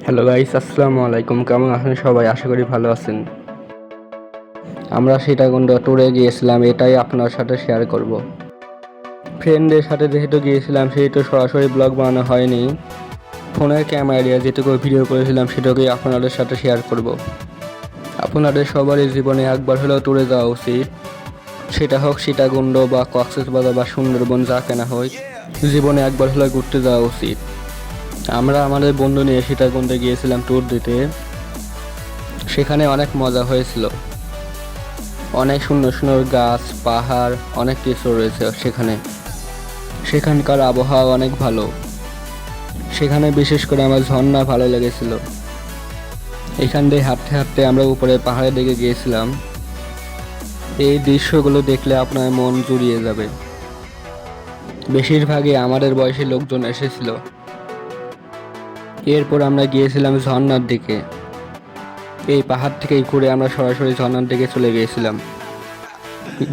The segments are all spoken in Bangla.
হ্যালো গাইস, আসসালামু আলাইকুম। কেমন আছেন সবাই? আশা করি ভালো আছেন। আমরা সীতাকুণ্ড ট্যুরে গিয়েছিলাম, এটাই আপনার সাথে শেয়ার করব। ফ্রেন্ডদের সাথে যেহেতু গিয়েছিলাম সেহেতু সরাসরি ব্লগ বানানো হয়নি। ফোনের ক্যামেরা দিয়ে যেটুকু ভিডিও করেছিলাম সেটুকুই আপনাদের সাথে শেয়ার করব। আপনাদের সবারই জীবনে একবার হলেও ট্যুরে যাওয়া উচিত। সেটা হোক সীতাকুণ্ড বা কক্সবাজার বা সুন্দরবন, যা কেনা হয়, জীবনে একবার হলেও ঘুরতে যাওয়া উচিত। আমরা আমাদের বন্ধু নিয়ে সীতাকুণ্ডে গিয়েছিলাম ট্যুর দিতে। সেখানে অনেক মজা হয়েছিল। অনেক সুন্দর সুন্দর গাছ, পাহাড়, অনেক কিছু রয়েছে সেখানকার আবহাওয়া অনেক ভালো। সেখানে বিশেষ করে আমার ঝর্ণা ভালো লেগেছিল। এখান দিয়ে হাঁটতে হাঁটতে আমরা উপরে পাহাড়ের দিকে গিয়েছিলাম। এই দৃশ্যগুলো দেখলে আপনার মন জুড়িয়ে যাবে। বেশিরভাগই আমাদের বয়সী লোকজন এসেছিল। এরপর আমরা গিয়েছিলাম ঝর্ণার দিকে। এই পাহাড় থেকে ঘুরে আমরা সরাসরি ঝর্ণার দিকে চলে গিয়েছিলাম।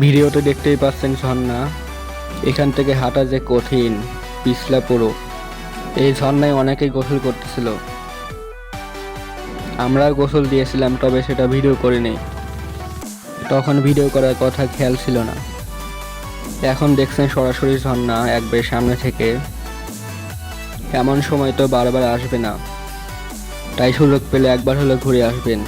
ভিডিওতে দেখতেই পাচ্ছেন ঝর্ণা। এখান থেকে হাঁটা যে কঠিন, পিছলা পুরো। এই ঝর্ণায় অনেকেই গোসল করতেছিল। আমরা গোসল দিয়েছিলাম, তবে সেটা ভিডিও করিনি। তখন ভিডিও করার কথা খেয়াল ছিল না। এখন দেখছেন সরাসরি ঝর্ণা একবার সামনে থেকে। এমন সময় তো বারবার আসবে না, তাই সুযোগ পেলে একবার হলে ঘুরে আসবেন।